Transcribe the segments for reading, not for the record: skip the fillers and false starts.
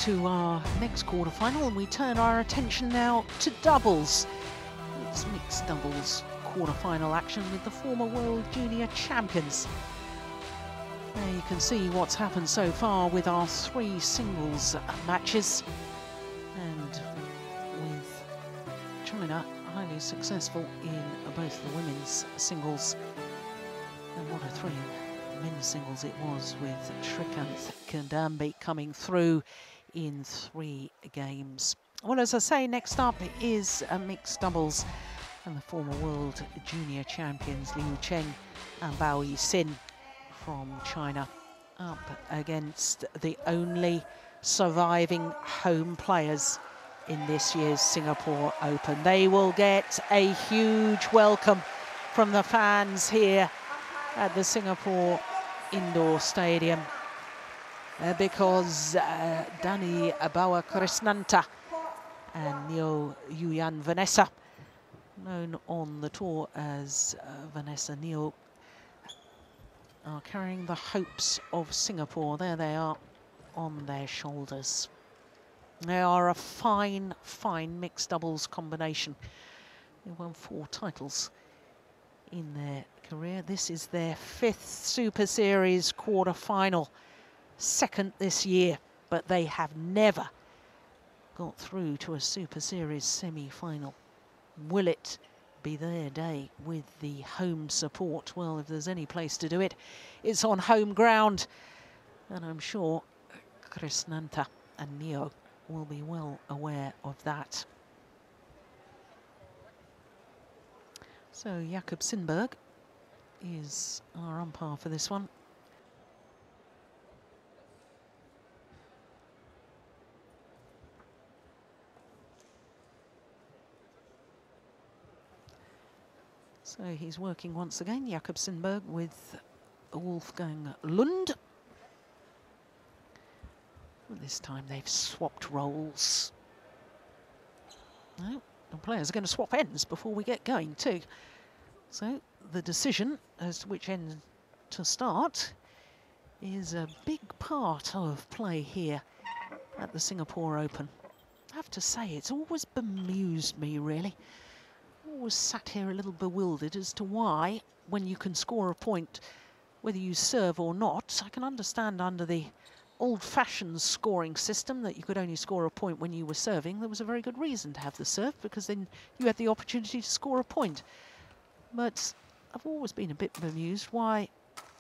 to our next quarter-final, and we turn our attention now to doubles. It's mixed doubles quarter-final action with the former World Junior Champions. There you can see what's happened so far with our 3 singles matches, and with China highly successful in both the women's singles. And what a thrilling men's singles it was, with Srikanth Kandambi coming through in 3 games. Well, as I say, next up is a mixed doubles, and the former World Junior Champions Liu Cheng and Bao Yixin from China up against the only surviving home players in this year's Singapore Open. They will get a huge welcome from the fans here at the Singapore Indoor Stadium because Dani Abawa Krishnanta and Neo Yuyan Vanessa, known on the tour as Vanessa Neo, are carrying the hopes of Singapore. There they are on their shoulders. They are a fine, fine mixed doubles combination. They won 4 titles in their career. This is their 5th Super Series quarter-final, 2nd this year, but they have never got through to a Super Series semi-final. Will it be their day with the home support? Well, if there's any place to do it, it's on home ground, and I'm sure Krishnanta and Neo will be well aware of that. So Jakob Sindberg is our umpire for this one. So he's working once again, Jakob Sindberg, with Wolfgang Lund. This time they've swapped roles. No, the players are going to swap ends before we get going too. So the decision as to which end to start is a big part of play here at the Singapore Open. I have to say, it's always bemused me, really. Always sat here a little bewildered as to why, when you can score a point, whether you serve or not. I can understand under the old-fashioned scoring system that you could only score a point when you were serving. There was a very good reason to have the serve, because then you had the opportunity to score a point. But I've always been a bit bemused why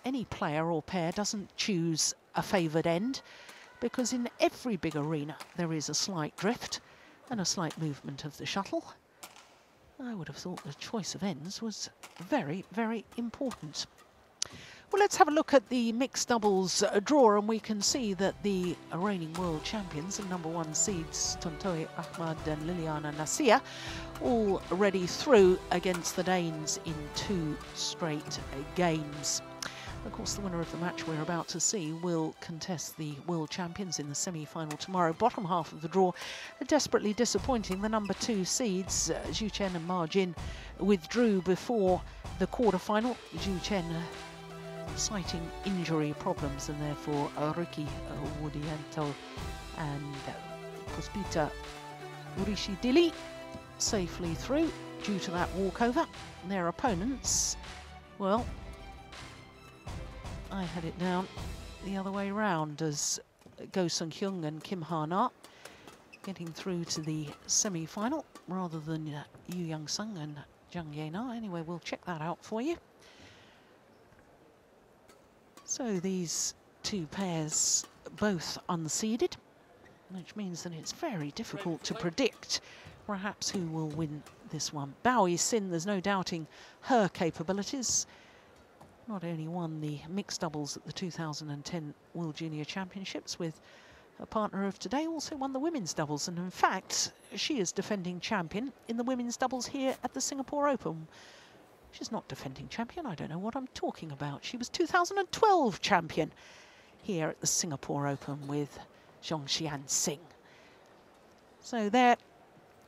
any player or pair doesn't choose a favoured end, because in every big arena there is a slight drift and a slight movement of the shuttle. I would have thought the choice of ends was very, very important. Well, let's have a look at the mixed doubles draw, and we can see that the reigning world champions and #1 seeds Tontowi Ahmad and Liliana Nasir already through against the Danes in 2 straight games. Of course, the winner of the match we're about to see will contest the world champions in the semi-final tomorrow. Bottom half of the draw, desperately disappointing. The #2 seeds, Zhu Chen and Ma Jin, withdrew before the quarter-final. Zhu Chen citing injury problems, and therefore Ricky Woodianto and Puspita Urishidili safely through due to that walkover. Their opponents, well, I had it down the other way round as Go Sung-hyung and Kim Ha-na getting through to the semi-final rather than Yu Young-sung and Jung Ye-na. Anyway, we'll check that out for you. So these 2 pairs both unseeded, which means that it's very difficult to predict perhaps who will win this one. Bao Yixin, there's no doubting her capabilities. Not only won the mixed doubles at the 2010 World Junior Championships with her partner of today, also won the women's doubles, and in fact she is defending champion in the women's doubles here at the Singapore Open. She's not defending champion, I don't know what I'm talking about. She was 2012 champion here at the Singapore Open with Zhongxian Singh. So they're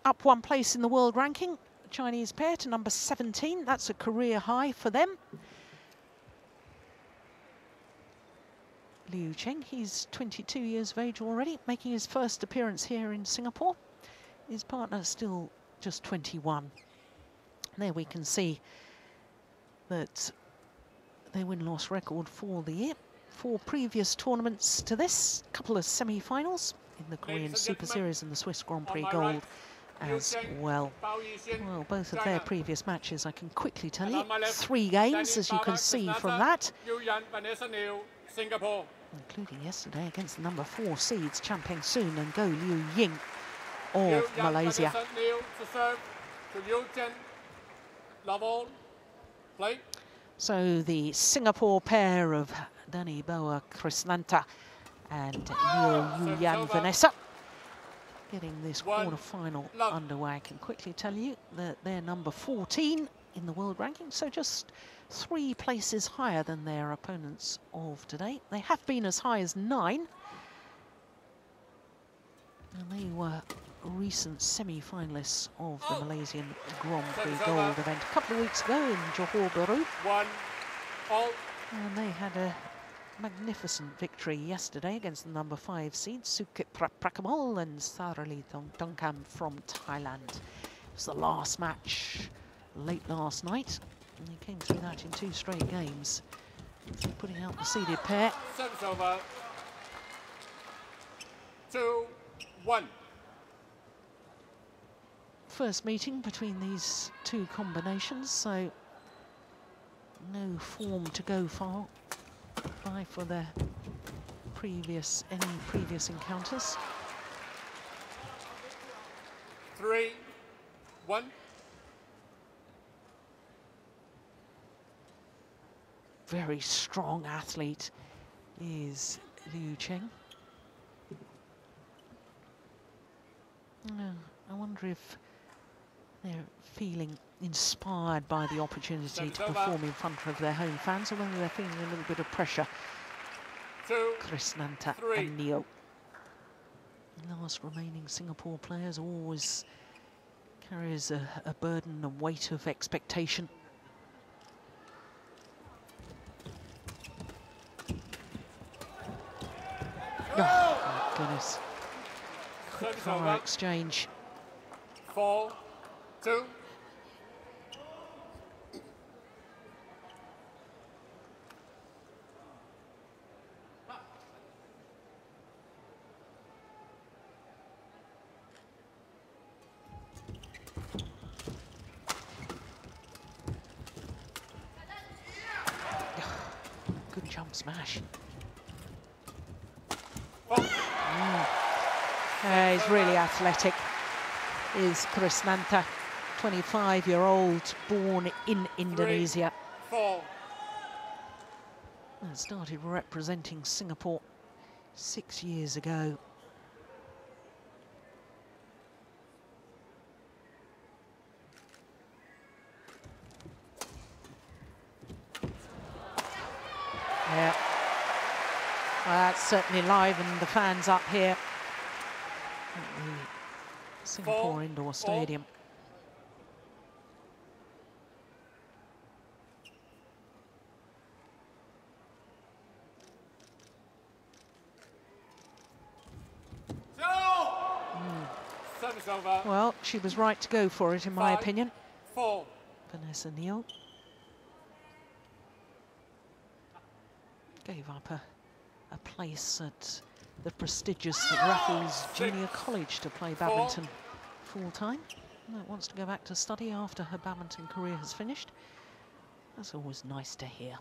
up 1 place in the world ranking, the Chinese pair, to #17. That's a career high for them. Liu Cheng. He's 22 years of age already, making his first appearance here in Singapore. His partner's still just 21. There we can see that their win-loss record for the year. 4 previous tournaments to this, a couple of semi-finals in the Korean Super Series and the Swiss Grand Prix Gold as well. Well, both of their previous matches, I can quickly tell you, 3 games, as you can see from that. Including yesterday against the number 4 seeds, Chan Peng-soon and Go Liu Ying of Malaysia. So the Singapore pair of Danny Boa Krishnanta and Liu Yuyan Vanessa getting this quarter-final underway. I can quickly tell you that they're number 14 in the world ranking, so just 3 places higher than their opponents of today. They have been as high as 9, and they were recent semi-finalists of the Malaysian Grand Prix Gold event a couple of weeks ago in Johor Bahru. And they had a magnificent victory yesterday against the number 5 seeds, Sukit Prakamal and Sarali Tongkam from Thailand. It was the last match late last night, and they came through that in 2 straight games, putting out the seeded pair. Service over. 2-1. First meeting between these 2 combinations, so no form to go by for their any previous encounters. 3-1. Very strong athlete is Liu Cheng. I wonder if they're feeling inspired by the opportunity to perform in front of their home fans, or whether they're feeling a little bit of pressure. Krishnanta and Neo. The last remaining Singapore players always carries a burden and weight of expectation. Oh, my goodness. Quick fire exchange. 4-2. Good jump smash. He's really athletic, is Krishnanta, 25-year-old, born in Indonesia. 3-4. And started representing Singapore 6 years ago. Yeah, well, that's certainly livened the fans up here at the Singapore Indoor Stadium. Service over. Well, she was right to go for it, in my opinion. 5-4. Vanessa Neal gave up a place at the prestigious Raffles Junior College to play badminton full-time. Wants to go back to study after her badminton career has finished. That's always nice to hear.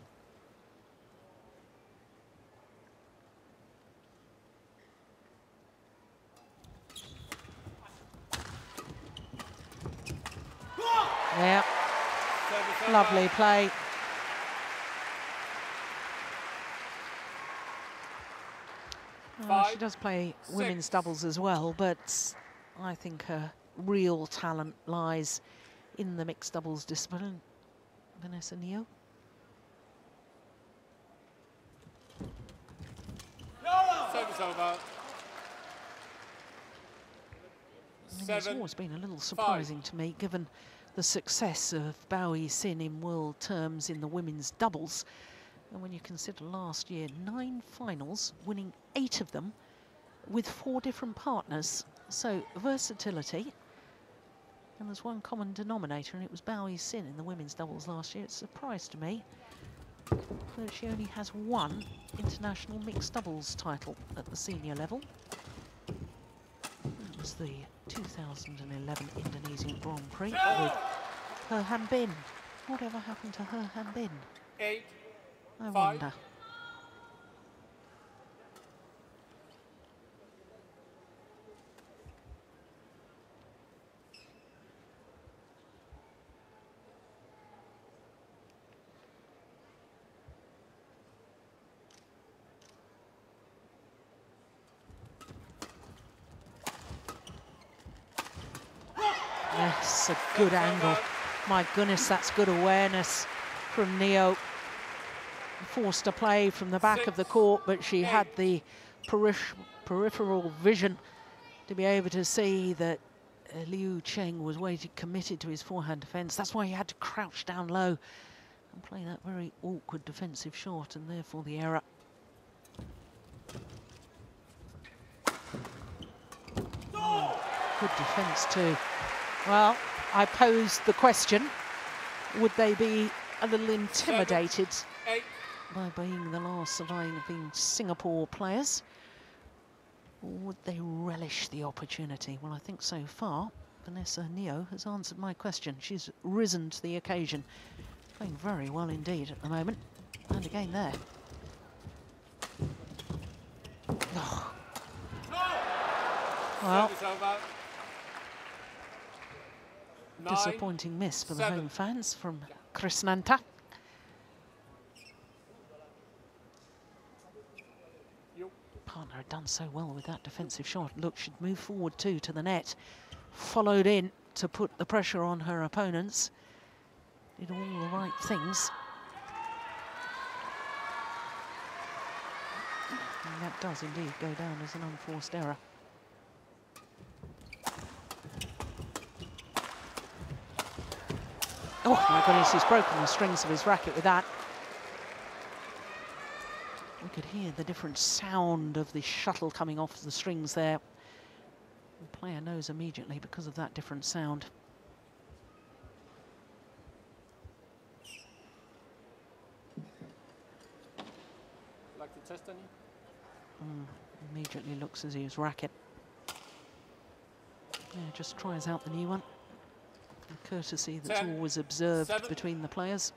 Yeah, lovely play. She does play women's doubles as well, but I think her real talent lies in the mixed doubles discipline. Vanessa Neo. Service over. It's always been a little surprising to me, given the success of Bao Yi Sin in world terms in the women's doubles, And when you consider last year, 9 finals, winning 8 of them with 4 different partners. So versatility. And there's one common denominator, and it was Bowie Sin in the women's doubles last year. It surprised me that she only has 1 international mixed doubles title at the senior level. That was the 2011 Indonesian Grand Prix with Her Han Bin. Whatever happened to Her Han Bin? 8, I 5. wonder. Yes, a good angle. My goodness, that's good awareness from Neo. Forced to play from the back of the court, but she had the peripheral vision to be able to see that Liu Cheng was committed to his forehand defence. That's why he had to crouch down low and play that very awkward defensive shot, and therefore the error. Good defence too. Well, I posed the question, would they be a little intimidated by being the last surviving Singapore players? Or would they relish the opportunity? Well, I think so far, Vanessa Neo has answered my question. She's risen to the occasion. Playing very well indeed at the moment. And again there. Oh. Well, disappointing miss for the home fans from Krishnanta. Partner had done so well with that defensive shot. Look, she'd move forward too to the net. Followed in to put the pressure on her opponents. Did all the right things. And that does indeed go down as an unforced error. Oh my goodness, he's broken the strings of his racket with that. We could hear the different sound of the shuttle coming off the strings there. The player knows immediately because of that different sound. Like to test any? Immediately looks as his racket. Yeah, just tries out the new one. The courtesy that's always observed between the players.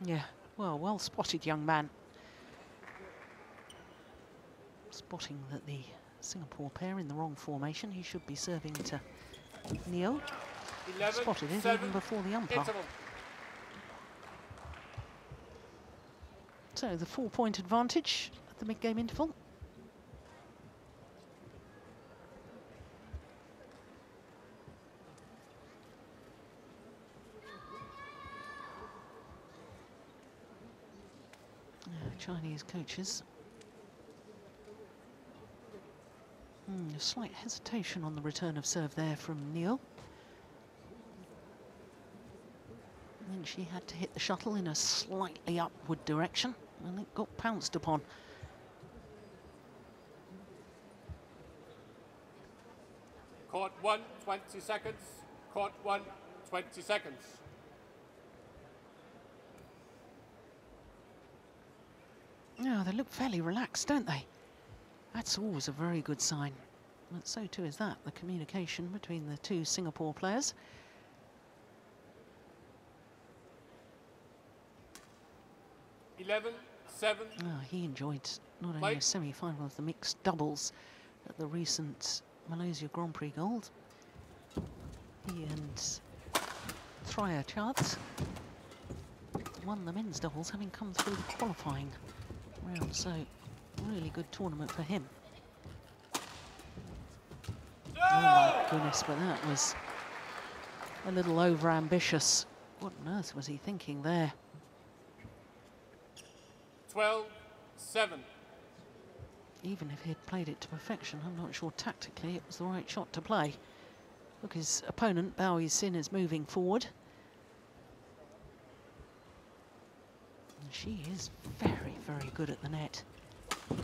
Yeah, well spotted, young man. Spotting that the Singapore pair in the wrong formation. He should be serving to Neo. 11, spotted it 7, even before the umpire. interval. So the 4-point advantage at the mid-game interval. Chinese coaches. A slight hesitation on the return of serve there from Neo. And she had to hit the shuttle in a slightly upward direction, and it got pounced upon. Court 1, 20 seconds. Court 1, 20 seconds. No, they look fairly relaxed, don't they? That's always a very good sign. But so too is that, the communication between the two Singapore players. He enjoyed not only a semi-final of the mixed doubles at the recent Malaysia Grand Prix Gold. He and Thraya Chart won the men's doubles, having come through the qualifying round, so really good tournament for him. Oh my goodness, but that was a little over-ambitious. What on earth was he thinking there? 12-7. even if he'd played it to perfection, I'm not sure tactically it was the right shot to play. Look, his opponent, Bao Sin, is moving forward. And she is very, very good at the net. And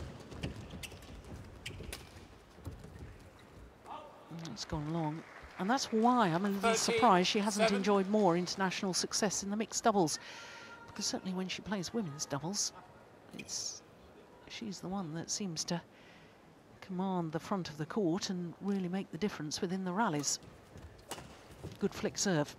it's gone long. And that's why I'm a little surprised she hasn't enjoyed more international success in the mixed doubles. Because certainly when she plays women's doubles, she's the one that seems to command the front of the court and really make the difference within the rallies. Good flick serve.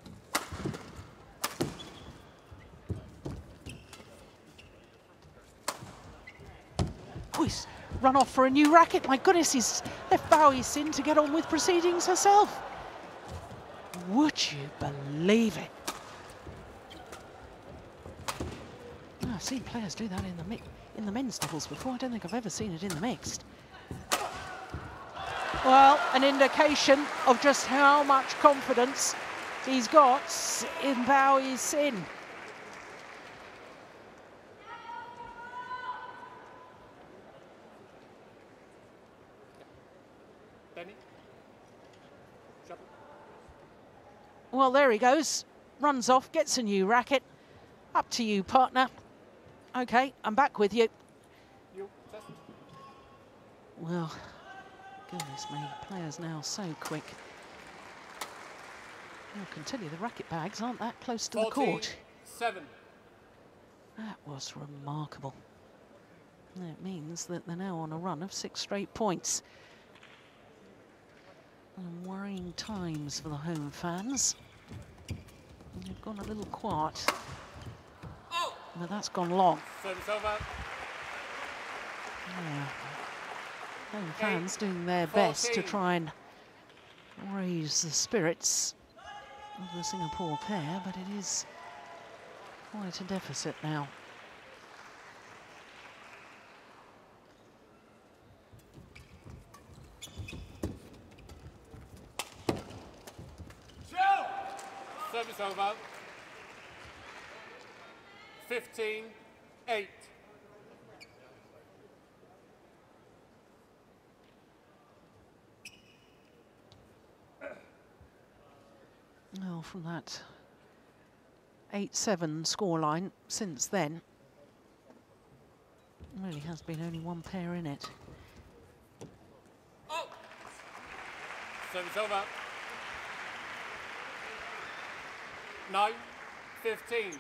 Oh, he's run off for a new racket. My goodness, he's left Bao Sin to get on with proceedings herself. Would you believe it? Oh, I've seen players do that in the men's doubles before. I don't think I've ever seen it in the mixed. Well, an indication of just how much confidence he's got in Bao Sin. Well, there he goes. Runs off, gets a new racket. Up to you, partner. OK, I'm back with you. Well, goodness me, players now so quick. I can tell you the racket bags aren't that close to the court. 7. That was remarkable. That means that they're now on a run of 6 straight points. And worrying times for the home fans. And they've gone a little quiet. Oh. But that's gone long. Service over. Yeah. Home fans doing their best to try and raise the spirits of the Singapore pair, but it is quite a deficit now. Service over. 15-8. Well, from that 8-7 scoreline since then, really has been only one pair in it. Oh. Service over. 9-15.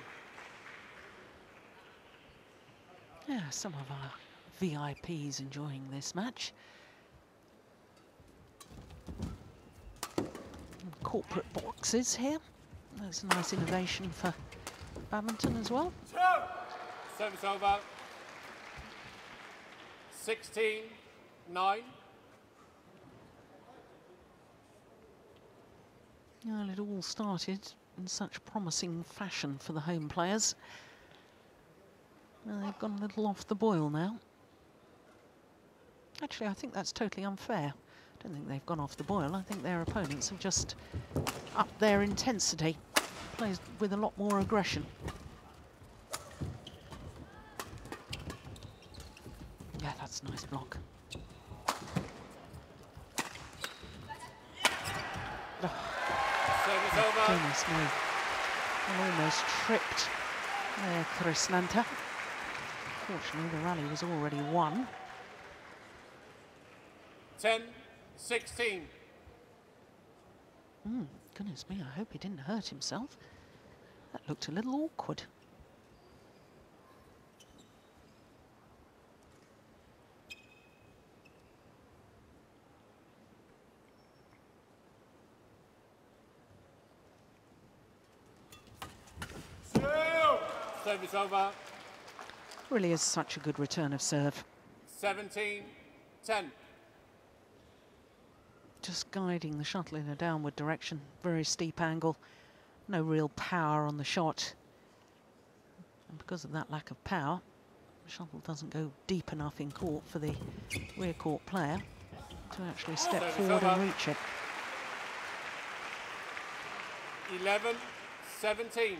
Yeah, some of our VIPs enjoying this match. Corporate boxes here. That's a nice innovation for badminton as well. Service over. 16-9. Well, it all started in such promising fashion for the home players. Well, they've gone a little off the boil now. Actually, I think that's totally unfair. I don't think they've gone off the boil. I think their opponents have just upped their intensity, plays with a lot more aggression. Yeah, that's a nice block. Service over. Goodness me. And almost tripped there, Krishnanta. Fortunately, the rally was already won. 10-16. Goodness me, I hope he didn't hurt himself. That looked a little awkward. Service over. Really is such a good return of serve. 17-10. Just guiding the shuttle in a downward direction. Very steep angle. No real power on the shot. And because of that lack of power, the shuttle doesn't go deep enough in court for the rear court player to actually step forward and reach it. 11-17.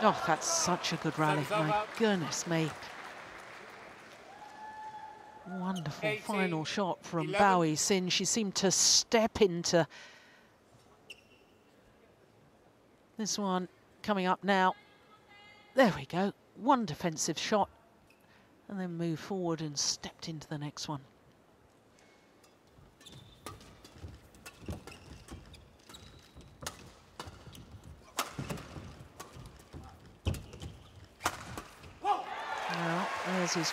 Oh, that's such a good rally. My goodness me. Wonderful 18, final shot from 11. Bowie Sin. She seemed to step into this one coming up now. There we go. One defensive shot and then moved forward and stepped into the next one. Well, there's his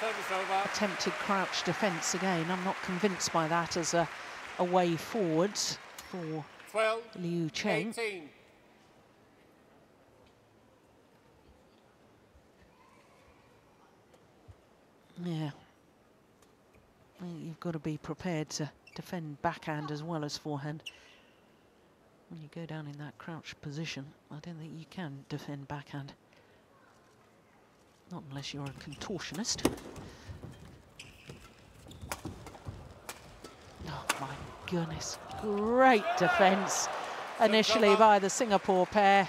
attempted crouch defence again. I'm not convinced by that as a way forward for 12, Liu Cheng. 18. Yeah. Well, you've got to be prepared to defend backhand as well as forehand. When you go down in that crouch position, I don't think you can defend backhand. Not unless you're a contortionist. Oh my goodness, great defence initially by the Singapore pair.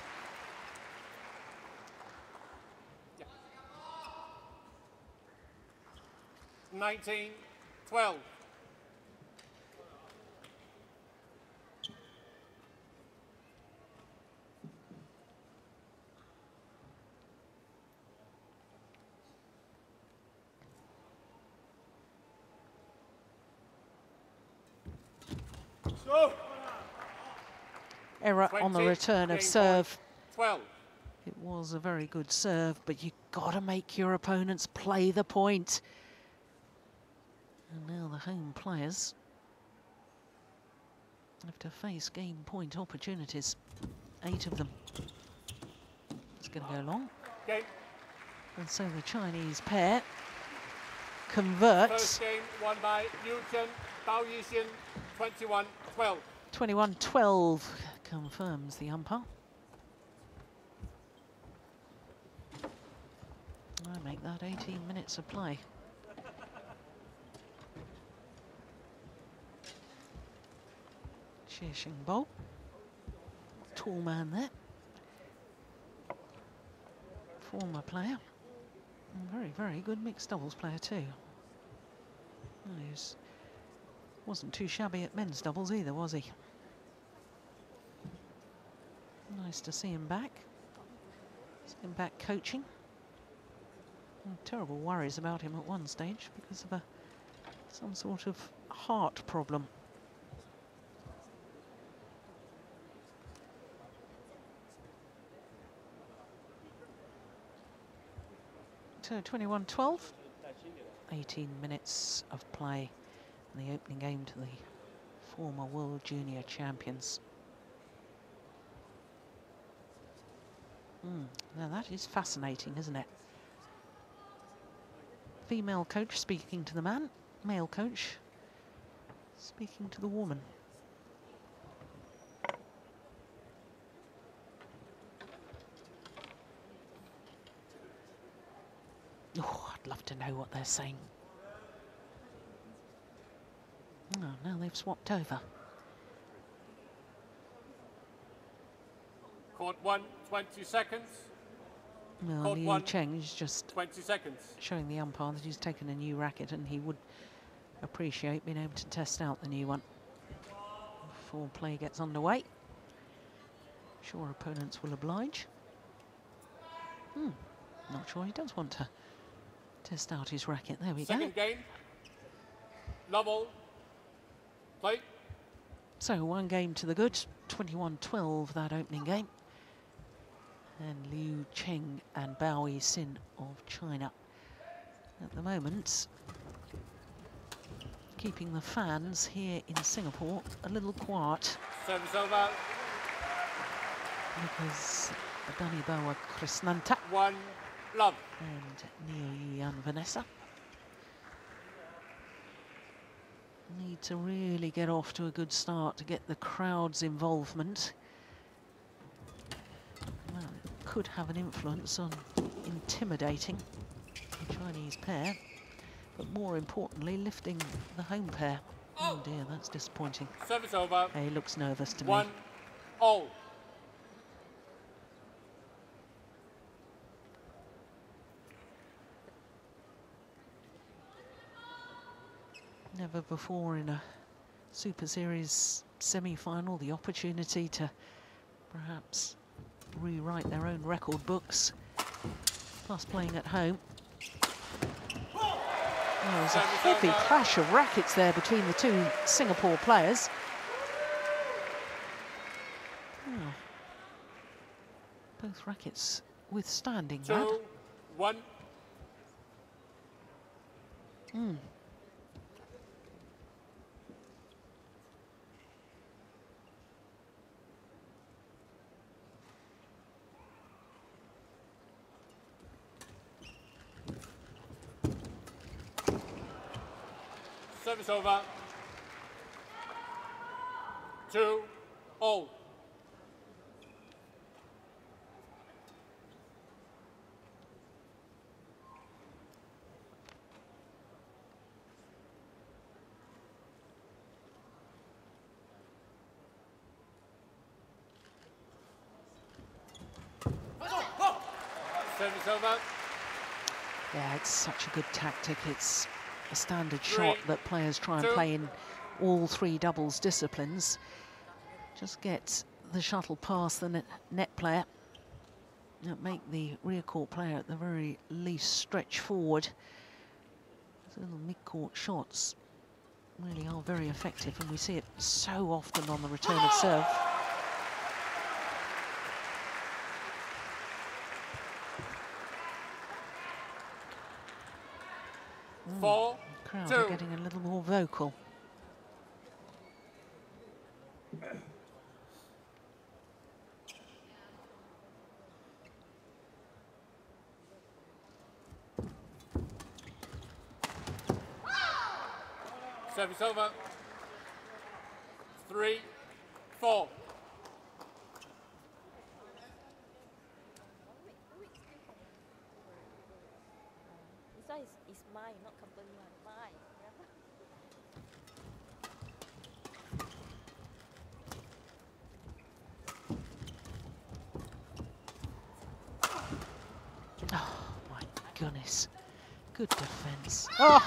Yeah. 19, 12. Error 20, on the return of game serve. Point, 12. It was a very good serve, but you've got to make your opponents play the point. And now the home players have to face game point opportunities. 8 of them. It's going to go long. Game. And so the Chinese pair converts. First game won by Liu Cheng, Bao Yixin, 21-12. 21-12 confirms the umpire. I make that 18 minutes of play. Xie Xingbo, tall man there. Former player. And very, very good mixed doubles player too. He wasn't too shabby at men's doubles either, was he? Nice to see him back. See him back coaching. Terrible worries about him at one stage because of some sort of heart problem. So 21-12. 18 minutes of play in the opening game to the former World Junior Champions. Now that is fascinating, isn't it? Female coach speaking to the man, male coach speaking to the woman. Oh, I'd love to know what they're saying. Oh, now they've swapped over. Court 1, 20 seconds. Well, Court Liu 1, Cheng is just 20 seconds. showing the umpire that he's taken a new racket and he would appreciate being able to test out the new one before play gets underway. Sure, opponents will oblige. Not sure he does want to test out his racket. There we go. Second game. Level. Play. So 1 game to the good. 21-12 that opening game. And Liu Cheng and Bao Yixin of China at the moment keeping the fans here in Singapore a little quiet. Service over. Because Dani Bawa Krishnanta 1 love. and Neo Yuan Vanessa need to really get off to a good start to get the crowd's involvement. Well, it could have an influence on intimidating the Chinese pair, but more importantly, lifting the home pair. Oh dear, that's disappointing. Service over. He looks nervous to me. 1 all. Never before in a Super Series semi-final the opportunity to perhaps rewrite their own record books, plus playing at home. Oh, there's a heavy clash of rackets there between the two Singapore players. Oh. Both rackets withstanding that. 2-1. Service over. 2-all. Service over. Yeah, it's such a good tactic. It's a standard shot that players try and play in all three doubles disciplines. Just get the shuttle past the net player. Make the rear court player at the very least stretch forward. Those little mid-court shots really are very effective, and we see it so often on the return of serve. The crowd are getting a little more vocal. Service over. 3-4. This one is mine, not company one. Mine. Oh my goodness. Good defense. Oh,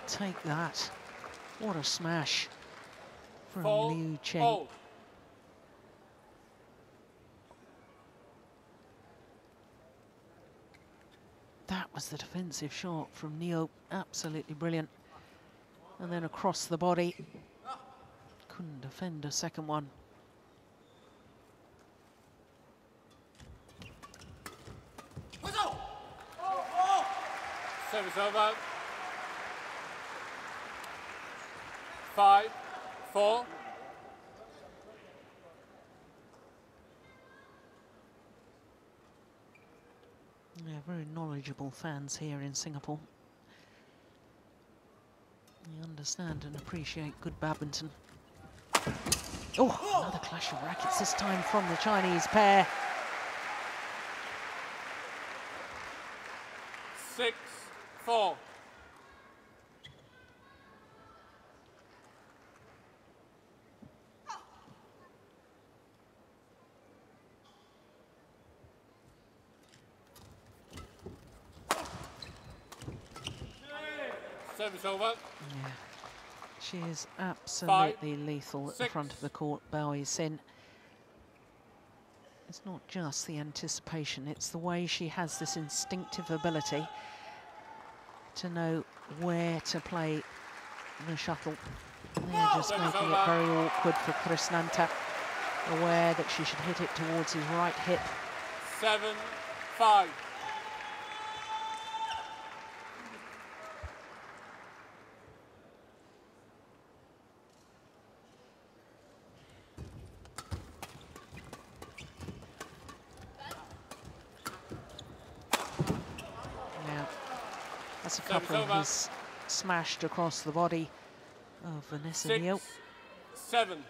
take that. What a smash from Liu Chen. All. That was the defensive shot from Neo. Absolutely brilliant. And then across the body. Couldn't defend a second one. Service over. 5-4. Yeah, very knowledgeable fans here in Singapore. They understand and appreciate good badminton. Oh, another clash of rackets, this time from the Chinese pair. 6-4. Service over. Yeah, she is absolutely lethal at the front of the court, Bao Sin. It's not just the anticipation, it's the way she has this instinctive ability to know where to play the shuttle. They're just making it very awkward for Krishnanta, aware that she should hit it towards his right hip. 7-5. That's a couple he's smashed across the body of Vanessa Neo. 6-7.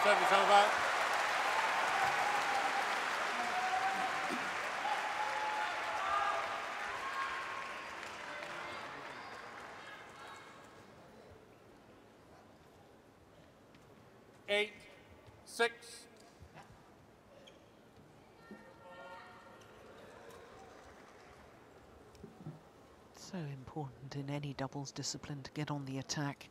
Service over. 8-6. So important in any doubles discipline to get on the attack.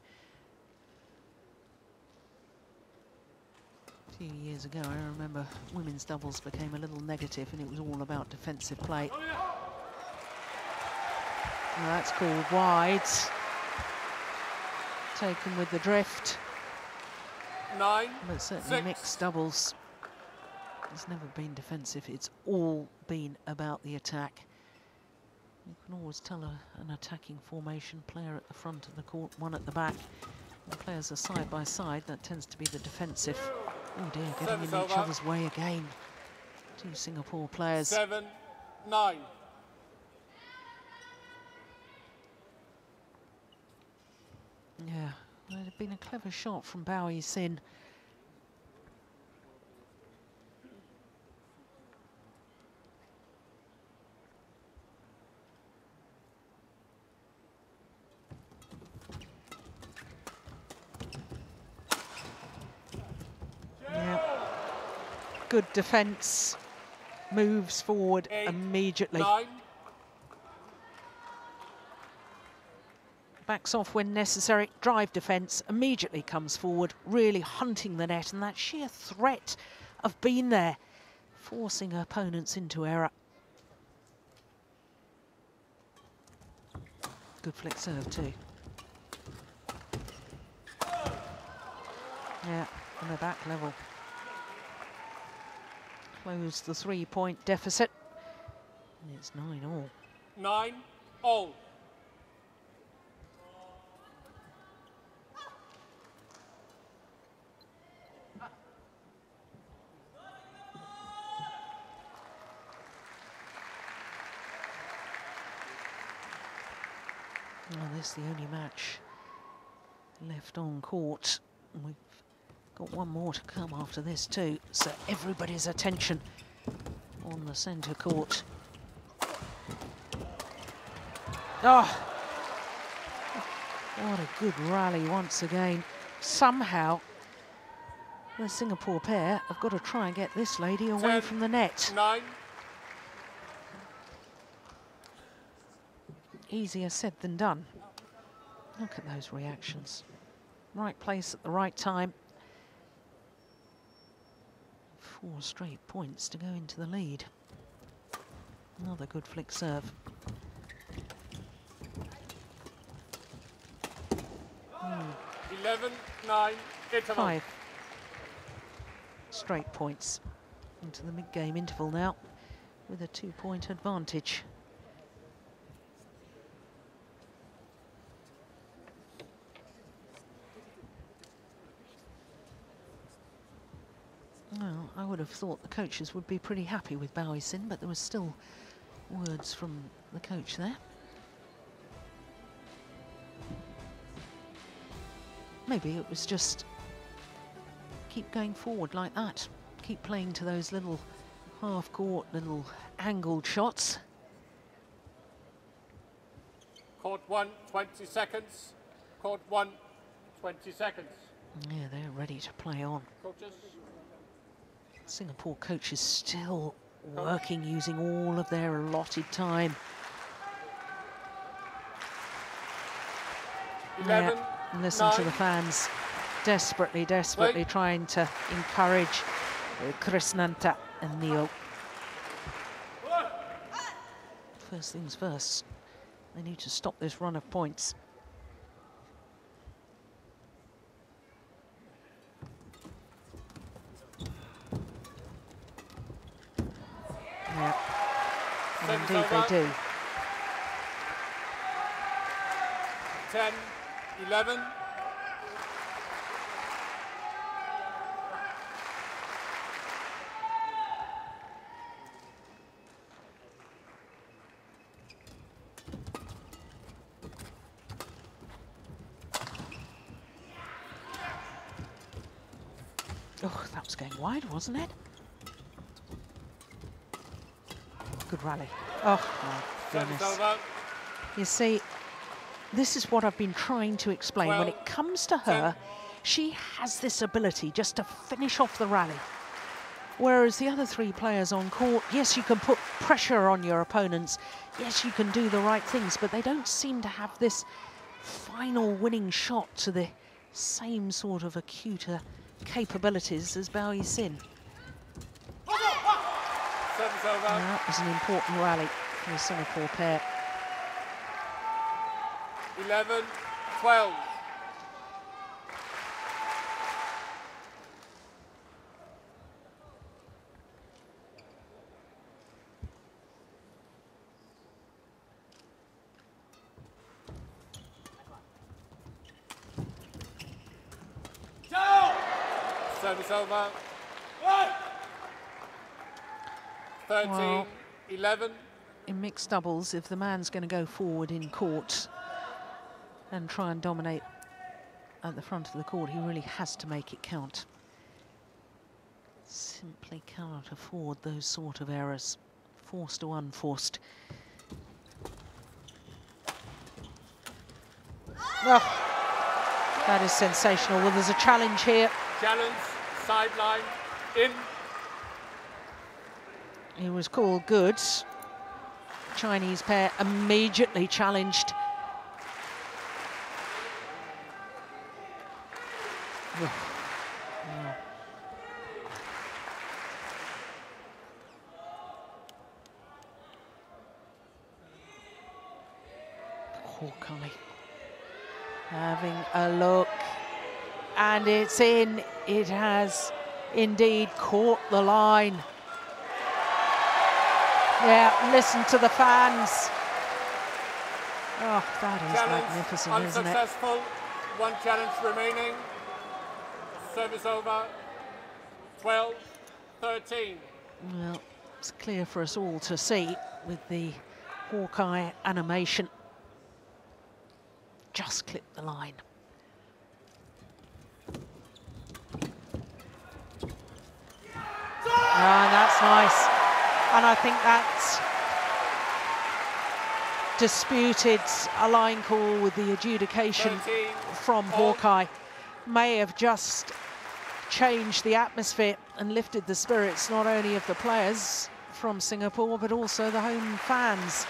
A few years ago, I remember women's doubles became a little negative and it was all about defensive play. Well, that's called wide. Taken with the drift. 9-6. But certainly mixed doubles, it's never been defensive. It's all been about the attack. You can always tell an attacking formation, player at the front of the court, one at the back. When players are side by side, that tends to be the defensive. Oh dear, getting in each other's way again. Two Singapore players. 7-9. Yeah, it had been a clever shot from Bowie Sin. Yeah, good defence, moves forward 8, immediately. 9. Backs off when necessary, drive defence, immediately comes forward, really hunting the net, and that sheer threat of being there, forcing opponents into error. Good flick serve too. Yeah, on the back level. Close the 3-point deficit. And it's 9-all. 9-all. Well, this is the only match left on court. We've got one more to come after this too, so everybody's attention on the centre court. Oh, what a good rally once again. Somehow, the Singapore pair have got to try and get this lady away 10, from the net. 9. Easier said than done. Look at those reactions. Right place at the right time. 4 straight points to go into the lead. Another good flick serve. 11-9 interval. 5 straight points into the mid-game interval now with a 2-point advantage. Well, I would have thought the coaches would be pretty happy with Bowie Sin, but there was still words from the coach there. Maybe it was just keep going forward like that. Keep playing to those little half-court, little angled shots. Court 1, 20 seconds. Court 1, 20 seconds. Yeah, they're ready to play on. Coaches. Singapore coaches still working, using all of their allotted time. 11, and listen 9. to the fans, desperately trying to encourage Krishnanta and Neo. First things first, they need to stop this run of points. Yeah, and indeed they do. 10, 11. Oh, that was going wide, wasn't it? Good rally. Oh, my goodness. You see, this is what I've been trying to explain. When it comes to her, she has this ability just to finish off the rally. Whereas the other three players on court, yes, you can put pressure on your opponents, yes, you can do the right things, but they don't seem to have this final winning shot to the same sort of acuter capabilities as Bao Sin. That was an important rally for the Singapore pair. 11-12. Service over. 13-11. In mixed doubles, if the man's going to go forward in court and try and dominate at the front of the court, he really has to make it count. Simply cannot afford those sort of errors, forced or unforced. Oh, that is sensational. Well, there's a challenge here. Challenge, sideline, in. He was called good. Chinese pair immediately challenged. Oh. Oh. Hawkeye having a look, and it's in. It has indeed caught the line. Yeah, listen to the fans. Oh, that is challenge magnificent, isn't it? Unsuccessful. One challenge remaining. Service over. 12-13. Well, it's clear for us all to see with the Hawkeye animation. Just clipped the line. Ah, that's nice. And I think that's disputed a line call with the adjudication from Hawkeye. May have just changed the atmosphere and lifted the spirits not only of the players from Singapore but also the home fans.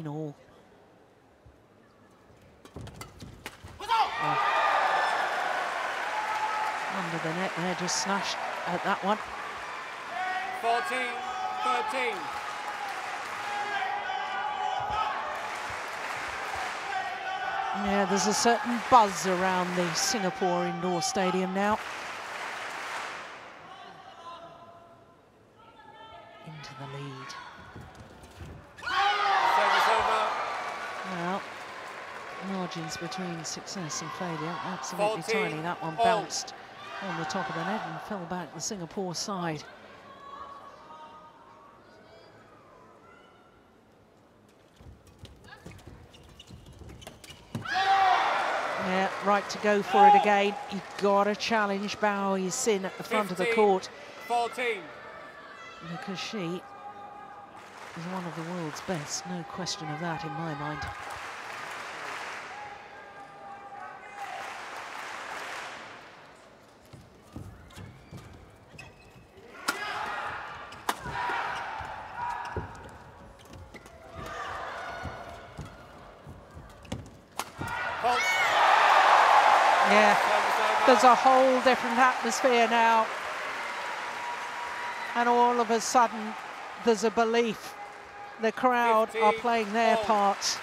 All. Oh. Under the net there, just snatched at that one. 14-13. Yeah, there's a certain buzz around the Singapore indoor stadium now. Into the lead. Service over. Well, margins between success and failure absolutely 14 tiny. That one all. bounced on the top of the net and fell back the Singapore side. Yeah, right to go for it again. You've got to challenge Bao Sin at the front of the court. 14. Because she is one of the world's best, no question of that in my mind. Yeah, there's a whole different atmosphere now. And all of a sudden, there's a belief. The crowd are playing their part.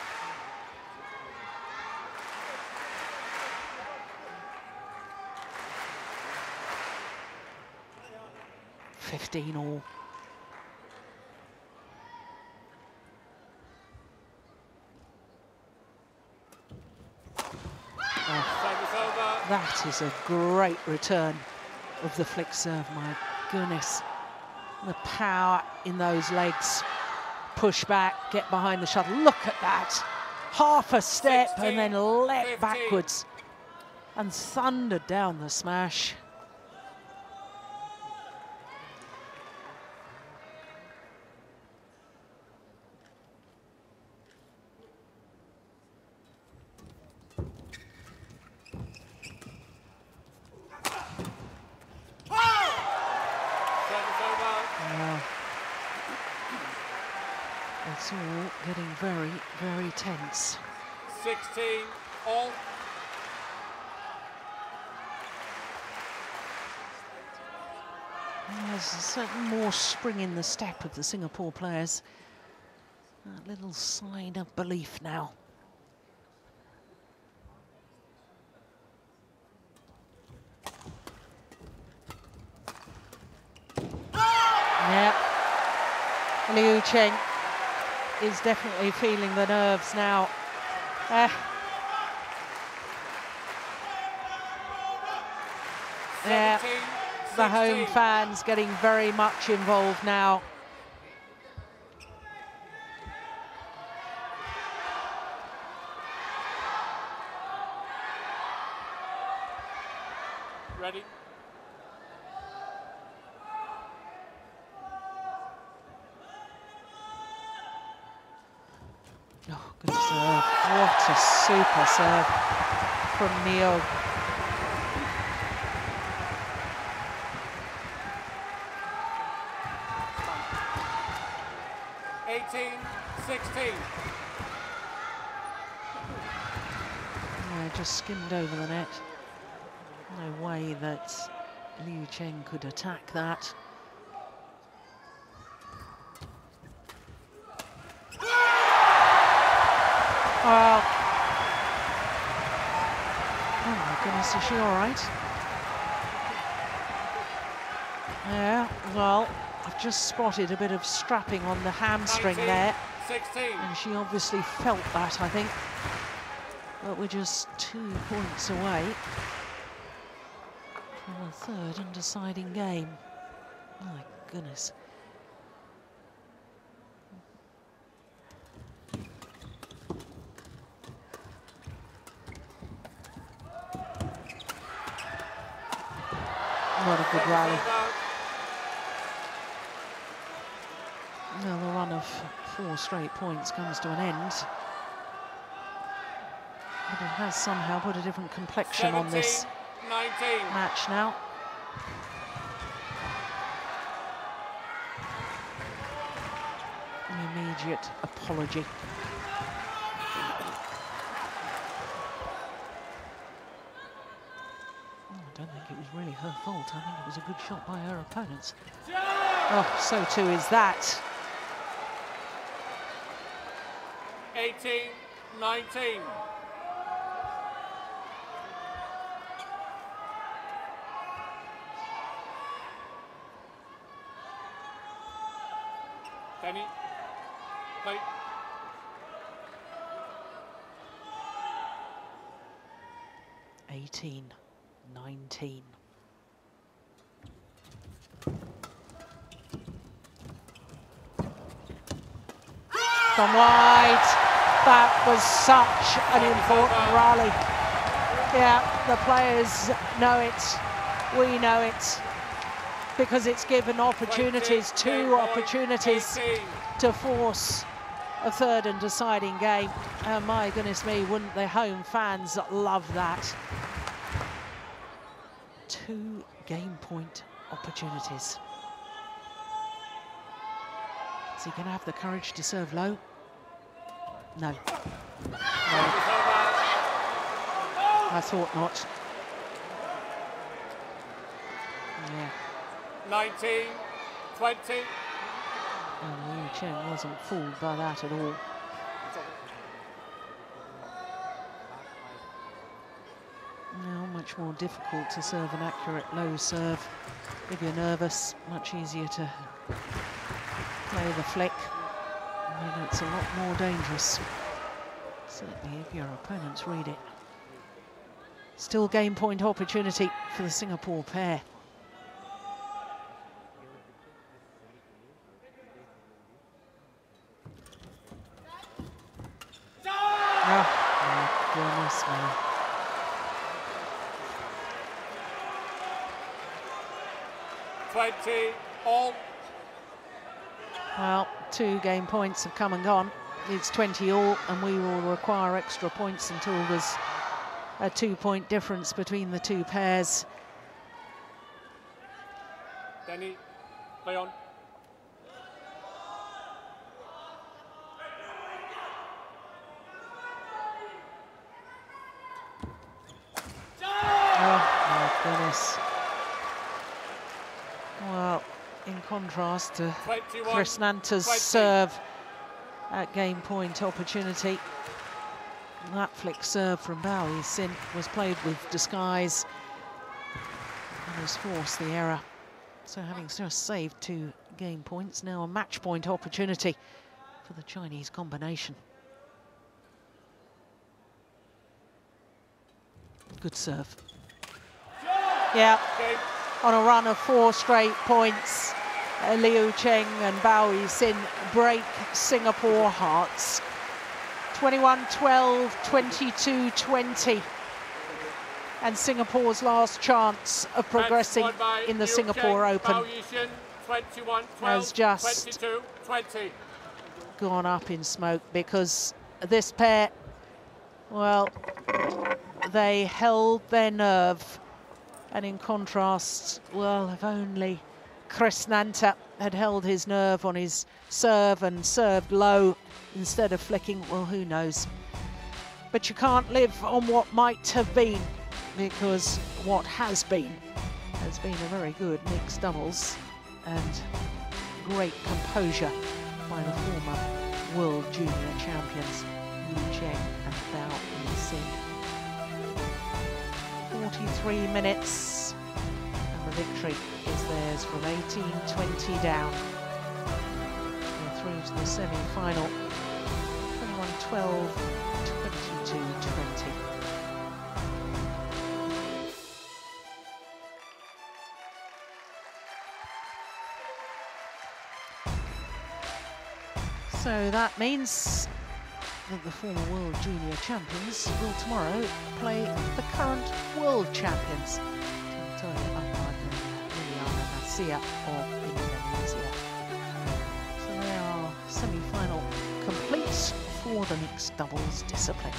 all. That is a great return of the flick serve, my goodness. The power in those legs. Push back, get behind the shuttle. Look at that. Half a step 16, and then leapt 15. backwards and thundered down the smash. very, very tense. 16 all. There's a certain more spring in the step of the Singapore players. A little sign of belief now. Yeah, Liu Cheng is definitely feeling the nerves now. Yeah, the home fans getting very much involved now. Ready? Oh, good serve. What a super serve from Neo. Yeah, just skimmed over the net. No way that Liu Cheng could attack that. Oh. Oh my goodness, is she all right? Yeah, well, I've just spotted a bit of strapping on the hamstring 19, there. 16. And she obviously felt that, I think. But we're just 2 points away from the third and deciding game. My goodness. What a good rally. Now the run of 4 straight points comes to an end. But it has somehow put a different complexion 17, on this 19. match now. An immediate apology. I don't think it was really her fault. I think it was a good shot by her opponents. Oh, so too is that. 18, 19. Danny, play. $18, 19. Gone wide. That was such an important rally. Yeah, the players know it. We know it. Because it's given opportunities, 2 opportunities to force a third and deciding game. And my goodness me, wouldn't the home fans love that? 2 game point opportunities. Is he going to have the courage to serve low? No. No. I thought not. Yeah. 19, 20. And Liu Cheng wasn't fooled by that at all. Now much more difficult to serve an accurate low serve. If you're nervous, much easier to play the flick. And it's a lot more dangerous. Certainly if your opponents read it. Still game point opportunity for the Singapore pair. Oh, my goodness me. All. Well, 2 game points have come and gone. It's 20 all, and we will require extra points until there's a 2-point difference between the 2 pairs. Danny, play on. goodness. Well, in contrast to Krishnanta's serve at game point opportunity, that flick serve from Bowie Sin was played with disguise and has forced the error. So having just saved 2 game points, now a match point opportunity for the Chinese combination. Good serve. Yeah, on a run of 4 straight points, Liu Cheng and Bowie Sin break Singapore hearts. 21-12, 22-20. And Singapore's last chance of progressing in the Singapore Open has just gone up in smoke, because this pair, well, they held their nerve. And in contrast, well, if only Krishnanta had held his nerve on his serve and served low instead of flicking, well, who knows. But you can't live on what might have been, because what has been a very good mixed doubles and great composure by the former World Junior Champions Liu Cheng and Bowie Sin. 43 minutes, and the victory is theirs from 18-20 down. They're through to the semi-final, 21-12, 22-20. So that means that the former World Junior Champions will tomorrow play the current World Champions, Malaysia of Indonesia. So they are semi-final complete for the mixed doubles discipline.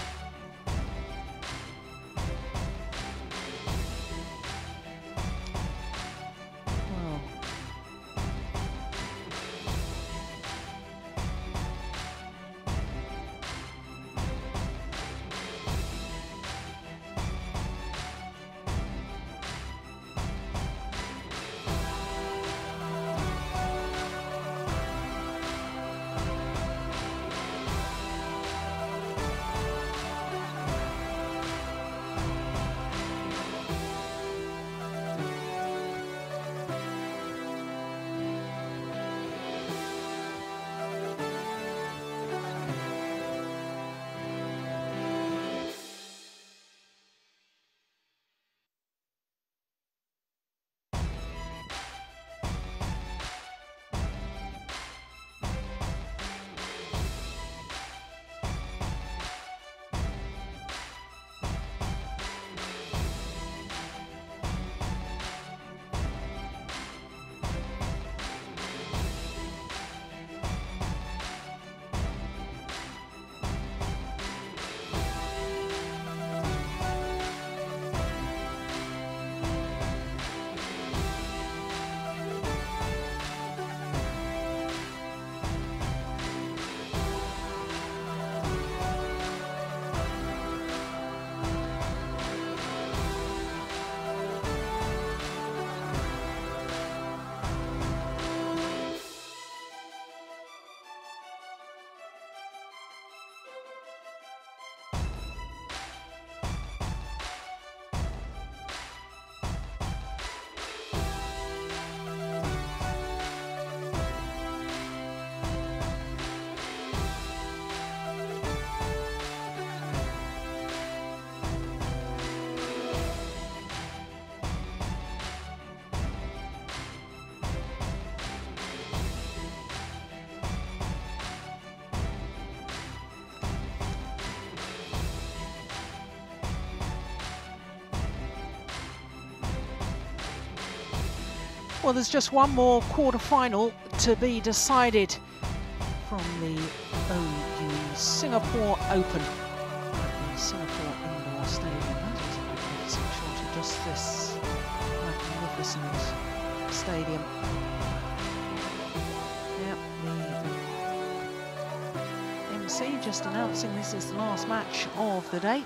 Well, there's just one more quarter-final to be decided from the OUE Singapore Open at the Singapore Indoor Stadium. That is a magnificent shot of just this magnificent stadium. Yep, the MC just announcing this is the last match of the day.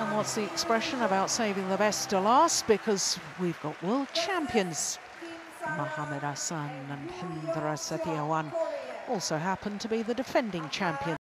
And what's the expression about saving the best to last? Because we've got world champions. Mohamed Hassan and Hindra Setiawan also happen to be the defending champions.